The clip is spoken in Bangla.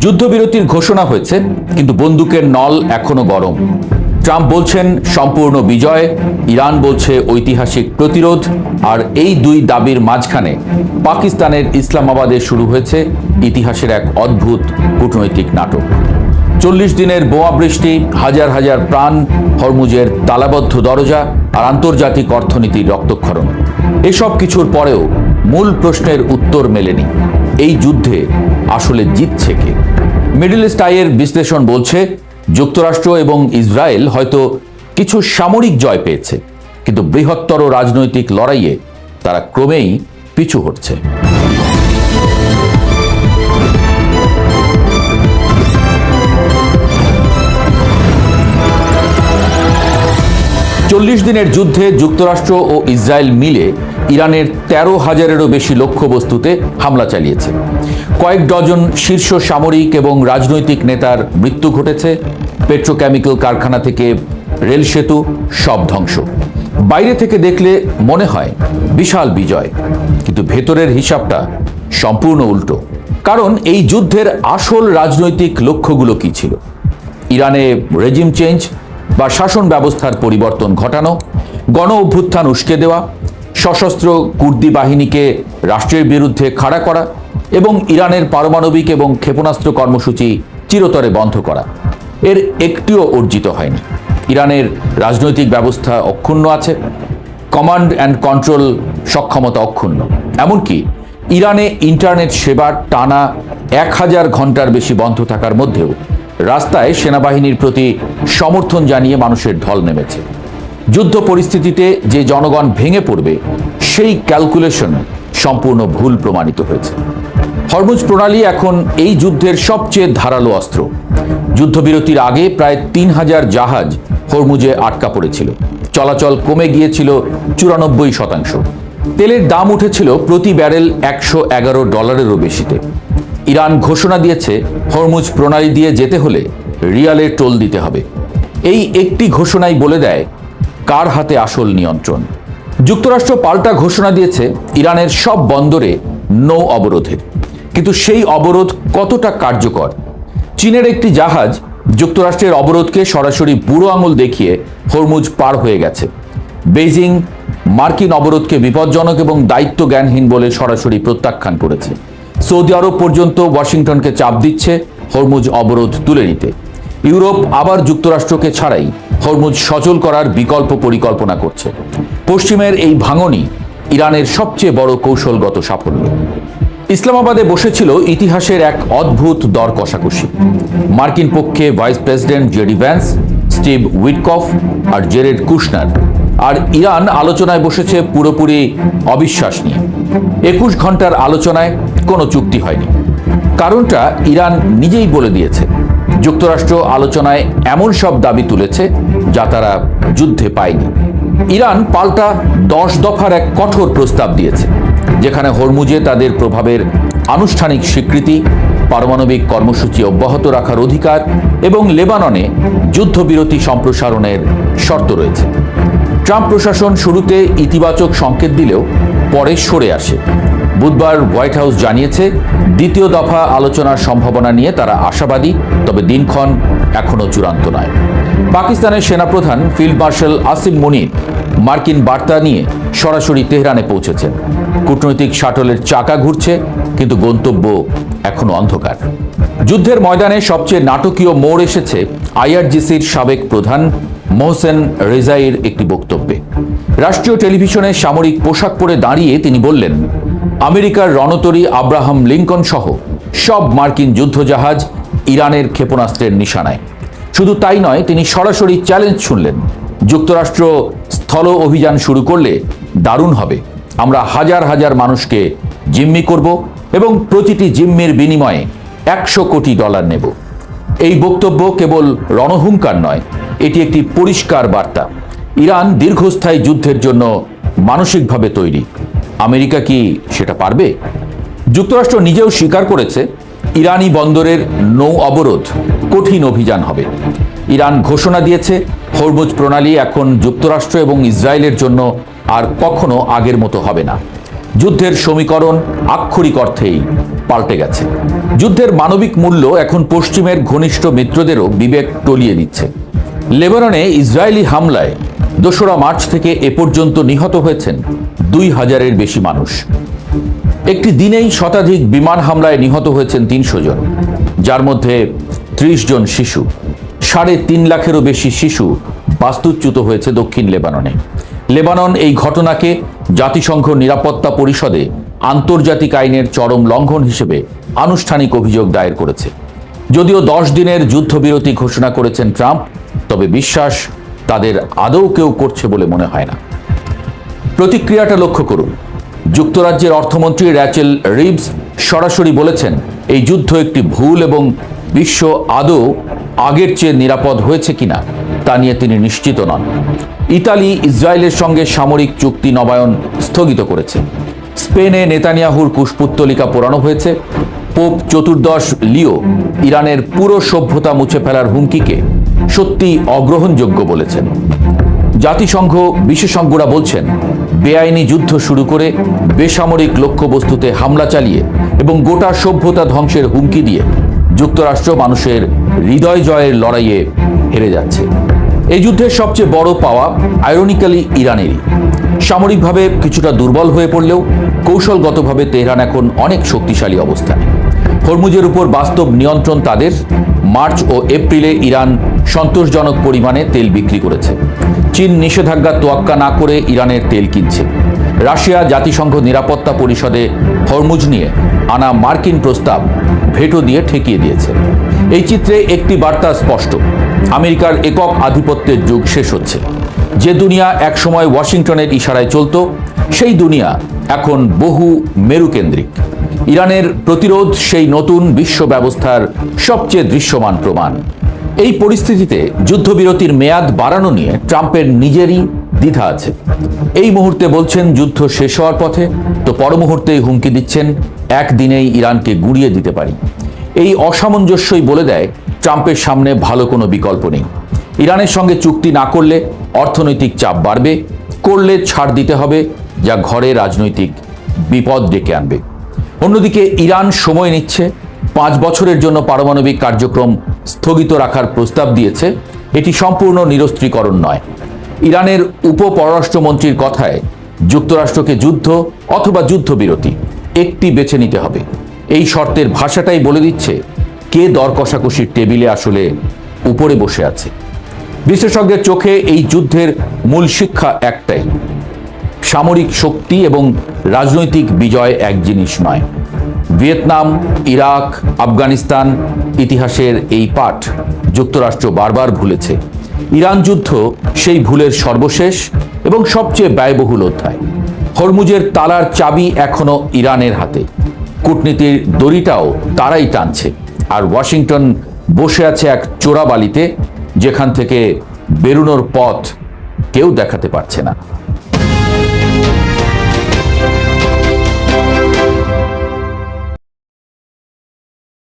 যুদ্ধবিরতির ঘোষণা হয়েছে, কিন্তু বন্দুকের নল এখনো গরম। ট্রাম্প বলছেন সম্পূর্ণ বিজয়, ইরান বলছে ঐতিহাসিক প্রতিরোধ, আর এই দুই দাবির মাঝখানে পাকিস্তানের ইসলামাবাদে শুরু হয়েছে ইতিহাসের এক অদ্ভুত কূটনৈতিক নাটক। 40 দিনের বোমা বৃষ্টি, হাজার হাজার প্রাণ, হরমুজের তালাবদ্ধ দরজা আর আন্তর্জাতিক অর্থনীতির রক্তক্ষরণ। এসব কিছুর পরেও মূল প্রশ্নের উত্তর মেলেনি, এই যুদ্ধে আসলে জিতছে কে? মিডল ইস্ট আইয়ের বিশ্লেষণ বলছে যুক্তরাষ্ট্র এবং ইসরায়েল হয়তো কিছু সামরিক জয় পেয়েছে, কিন্তু বৃহত্তর রাজনৈতিক লড়াইয়ে তারা ক্রমেই পিছু হটছে। 40 দিনের যুদ্ধে যুক্তরাষ্ট্র ও ইসরায়েল মিলে ইরানের 13,000-এরও বেশি লক্ষ্যবস্তুতে হামলা চালিয়েছে। কয়েক ডজন শীর্ষ সামরিক এবং রাজনৈতিক নেতার মৃত্যু ঘটেছে। পেট্রোকেমিক্যাল কারখানা থেকে রেল সেতু সব ধ্বংস। বাইরে থেকে দেখলে মনে হয় বিশাল বিজয়, কিন্তু ভেতরের হিসাবটা সম্পূর্ণ উল্টো। কারণ এই যুদ্ধের আসল রাজনৈতিক লক্ষ্যগুলো কি ছিল? ইরানে রেজিম চেঞ্জ বা শাসন ব্যবস্থার পরিবর্তন ঘটানো, গণ অভ্যুত্থান উস্কে দেওয়া, সশস্ত্র কুর্দি বাহিনীকে রাষ্ট্রের বিরুদ্ধে খাড়া করা এবং ইরানের পারমাণবিক এবং ক্ষেপণাস্ত্র কর্মসূচি চিরতরে বন্ধ করা। এর একটিও অর্জিত হয়নি। ইরানের রাজনৈতিক ব্যবস্থা অক্ষুণ্ণ আছে, কমান্ড অ্যান্ড কন্ট্রোল সক্ষমতা অক্ষুণ্ণ। এমনকি ইরানে ইন্টারনেট সেবা টানা 1000 ঘন্টার বেশি বন্ধ থাকার মধ্যেও রাস্তায় সেনাবাহিনীর প্রতি সমর্থন জানিয়ে মানুষের ঢল নেমেছে। যুদ্ধ পরিস্থিতিতে যে জনগণ ভেঙে পড়বে, সেই ক্যালকুলেশন সম্পূর্ণ ভুল প্রমাণিত হয়েছে। হরমুজ প্রণালী এখন এই যুদ্ধের সবচেয়ে ধারালো অস্ত্র। যুদ্ধবিরতির আগে প্রায় 3000 জাহাজ হরমুজে আটকা পড়েছিল। চলাচল কমে গিয়েছিল 94%। তেলের দাম উঠেছিল প্রতি ব্যারেল $111-এরও বেশিতে। ইরান ঘোষণা দিয়েছে হরমুজ প্রণালী দিয়ে যেতে হলে রিয়ালের টোল দিতে হবে। এই একটি ঘোষণাই বলে দেয় কার হাতে আসল নিয়ন্ত্রণ। যুক্তরাষ্ট্র পাল্টা ঘোষণা দিয়েছে ইরানের সব বন্দরে নৌ অবরোধের, কিন্তু সেই অবরোধ কতটা কার্যকর? চীনের একটি জাহাজ যুক্তরাষ্ট্রের অবরোধকে সরাসরি বুড়ো আঙুল দেখিয়ে হরমুজ পার হয়ে গেছে। বেইজিং মার্কিন অবরোধকে বিপজ্জনক এবং দায়িত্ব জ্ঞানহীন বলে সরাসরি প্রত্যাখ্যান করেছে। সৌদি আরব পর্যন্ত ওয়াশিংটনকে চাপ দিচ্ছে হরমুজ অবরোধ তুলে নিতে। ইউরোপ আবার যুক্তরাষ্ট্রকে ছাড়াই হরমুজ সচল করার বিকল্প পরিকল্পনা করছে। পশ্চিমের এই ভাঙনই ইরানের সবচেয়ে বড় কৌশলগত সাফল্য। ইসলামাবাদে বসেছিল ইতিহাসের এক অদ্ভুত দর কষাকষি। মার্কিন পক্ষে vice president JD Vance, Steve Witkoff আর জেরেড কুশনার, আর ইরান আলোচনায় বসেছে পুরোপুরি অবিশ্বাস নিয়ে। 21 ঘন্টার আলোচনায় কোনো চুক্তি হয়নি। কারণটা ইরান নিজেই বলে দিয়েছে। যুক্তরাষ্ট্র আলোচনায় এমন সব দাবি তুলেছে যা তারা যুদ্ধে পায়নি। ইরান পাল্টা 10 দফার এক কঠোর প্রস্তাব দিয়েছে, যেখানে হরমুজে তাদের প্রভাবের আনুষ্ঠানিক স্বীকৃতি, পারমাণবিক কর্মসূচি অব্যাহত রাখার অধিকার এবং লেবাননে যুদ্ধবিরতি সম্প্রসারণের শর্ত রয়েছে। ট্রাম্প প্রশাসন শুরুতে ইতিবাচক সংকেত দিলেও পরে সরে আসে। বুধবার হোয়াইট হাউস জানিয়েছে দ্বিতীয় দফা আলোচনার সম্ভাবনা নিয়ে তারা আশাবাদী, তবে দিনক্ষণ এখনও চূড়ান্ত নয়। পাকিস্তানের সেনাপ্রধান ফিল্ড মার্শাল আসিম মুনির মার্কিন বার্তা নিয়ে সরাসরি তেহরানে পৌঁছেছেন। কূটনৈতিক শাটলের চাকা ঘুরছে, কিন্তু গন্তব্য এখনো অন্ধকার। যুদ্ধের ময়দানে সবচেয়ে নাটকীয় মোড় এসেছে আইআরজিসির সাবেক প্রধান মোহসেন রেজাইর একটি বক্তব্যে। রাষ্ট্রীয় টেলিভিশনে সামরিক পোশাক পরে দাঁড়িয়ে তিনি বললেন, আমেরিকার রণতরী আব্রাহাম লিঙ্কন সহ সব মার্কিন যুদ্ধজাহাজ ইরানের ক্ষেপণাস্ত্রের নিশানায়। শুধু তাই নয়, তিনি সরাসরি চ্যালেঞ্জ শুনলেন, যুক্তরাষ্ট্র স্থল অভিযান শুরু করলে দারুণ হবে। আমরা হাজার হাজার মানুষকে জিম্মি করব এবং প্রতিটি জিম্মির বিনিময়ে $100 কোটি নেব। এই বক্তব্য কেবল রণহুঙ্কার নয়, এটি একটি পরিষ্কার বার্তা। ইরান দীর্ঘস্থায়ী যুদ্ধের জন্য মানসিকভাবে তৈরি। আমেরিকা কি সেটা পারবে? যুক্তরাষ্ট্র নিজেও স্বীকার করেছে ইরানি বন্দরের নৌ অবরোধ কঠিন অভিযান হবে। ইরান ঘোষণা দিয়েছে হরমুজ প্রণালী এখন যুক্তরাষ্ট্র এবং ইসরায়েলের জন্য আর কখনো আগের মতো হবে না। যুদ্ধের সমীকরণ আক্ষরিক অর্থেই পাল্টে গেছে। যুদ্ধের মানবিক মূল্য এখন পশ্চিমের ঘনিষ্ঠ মিত্রদেরও বিবেক টলিয়ে দিচ্ছে। লেবাননে ইসরায়েলি হামলায় 2রা মার্চ থেকে এ পর্যন্ত নিহত হয়েছেন 2000-এর বেশি মানুষ। একটি দিনেই শতাধিক বিমান হামলায় নিহত হয়েছেন 300 জন, যার মধ্যে 30 জন শিশু। 3.5 লাখেরও বেশি শিশু বাস্তুচ্যুত হয়েছে দক্ষিণ লেবাননে। লেবানন এই ঘটনাকে জাতিসংঘ নিরাপত্তা পরিষদে আন্তর্জাতিক আইনের চরম লঙ্ঘন হিসেবে আনুষ্ঠানিক অভিযোগ দায়ের করেছে। যদিও 10 দিনের যুদ্ধবিরতি ঘোষণা করেছেন ট্রাম্প, তবে বিশ্বাস তাদের আদৌ কেউ করছে বলে মনে হয় না। প্রতিক্রিয়াটা লক্ষ্য করুন। যুক্তরাজ্যের অর্থমন্ত্রী র্যাচেল রিভস সরাসরি বলেছেন এই যুদ্ধ একটি ভুল এবং বিশ্ব আদৌ আগের চেয়ে নিরাপদ হয়েছে কিনা তা নিয়ে তিনি নিশ্চিত নন। ইতালি ইসরায়েলের সঙ্গে সামরিক চুক্তি নবায়ন স্থগিত করেছে। স্পেনে নেতানিয়াহুর কুশপুত্তলিকা পোড়ানো হয়েছে। পোপ চতুর্দশ লিও ইরানের পুরো সভ্যতা মুছে ফেলার হুমকিকে সত্যি অগ্রহণযোগ্য বলেছেন। জাতিসংঘ বিশেষজ্ঞরা বলছেন বেআইনি যুদ্ধ শুরু করে বেসামরিক লক্ষ্যবস্তুতে হামলা চালিয়ে এবং গোটা সভ্যতা ধ্বংসের হুমকি দিয়ে যুক্তরাষ্ট্র মানুষের হৃদয় জয়ের লড়াইয়ে হেরে যাচ্ছে। এই যুদ্ধের সবচেয়ে বড় পাওয়া আইরনিক্যালি ইরানেরই। সামরিকভাবে কিছুটা দুর্বল হয়ে পড়লেও কৌশলগতভাবে তেহরান এখন অনেক শক্তিশালী অবস্থানে। হরমুজের উপর বাস্তব নিয়ন্ত্রণ তাদের। মার্চ ও এপ্রিলে ইরান সন্তোষজনক পরিমাণে তেল বিক্রি করেছে। চীন নিষেধাজ্ঞা তোয়াক্কা না করে ইরানের তেল কিনছে। রাশিয়া জাতিসংঘ নিরাপত্তা পরিষদে হরমুজ নিয়ে আনা মার্কিন প্রস্তাব ভেটো দিয়ে ঠেকিয়ে দিয়েছে। এই চিত্রে একটি বার্তা স্পষ্ট, আমেরিকার একক আধিপত্যের যুগ শেষ হচ্ছে। যে দুনিয়া একসময় ওয়াশিংটনের ইশারায় চলত, সেই দুনিয়া এখন বহু মেরুকেন্দ্রিক। ইরানের প্রতিরোধ সেই নতুন বিশ্ব ব্যবস্থার সবচেয়ে দৃশ্যমান প্রমাণ। এই পরিস্থিতিতে যুদ্ধবিরতির মেয়াদ বাড়ানো নিয়ে ট্রাম্পের নিজেরই দ্বিধা আছে। এই মুহূর্তে বলছেন যুদ্ধ শেষ হওয়ার পথে, তো পর মুহূর্তেই হুমকি দিচ্ছেন একদিনেই ইরানকে গুঁড়িয়ে দিতে পারি। এই অসামঞ্জস্যই বলে দেয় ট্রাম্পের সামনে ভালো কোনো বিকল্প নেই। ইরানের সঙ্গে চুক্তি না করলে অর্থনৈতিক চাপ বাড়বে, করলে ছাড় দিতে হবে, যা ঘরে রাজনৈতিক বিপদ ডেকে আনবে। অন্যদিকে ইরান সময় নিচ্ছে। 5 বছরের জন্য পারমাণবিক কার্যক্রম স্থগিত রাখার প্রস্তাব দিয়েছে। এটি সম্পূর্ণ নিরস্ত্রীকরণ নয়। ইরানের উপপররাষ্ট্রমন্ত্রীর কথায় যুক্তরাষ্ট্রকে যুদ্ধ অথবা যুদ্ধবিরতি একটি বেছে নিতে হবে। এই শর্তের ভাষাটাই বলে দিচ্ছে কে দর কষাকষির টেবিলে আসলে উপরে বসে আছে। বিশেষজ্ঞের চোখে এই যুদ্ধের মূল শিক্ষা একটাই, সামরিক শক্তি এবং রাজনৈতিক বিজয় এক জিনিস নয়। ভিয়েতনাম, ইরাক, আফগানিস্তান ইতিহাসের এই পাঠ যুক্তরাষ্ট্র বারবার ভুলেছে। ইরান যুদ্ধ সেই ভুলের সর্বশেষ এবং সবচেয়ে ব্যয়বহুল অধ্যায়। হরমুজের তালার চাবি এখনো ইরানের হাতে। কূটনীতির দড়িটাও তারাই টানছে, আর ওয়াশিংটন বসে আছে এক চোরাবালিতে, যেখান থেকে বেরোনোর পথ কেউ দেখাতে পারছে না।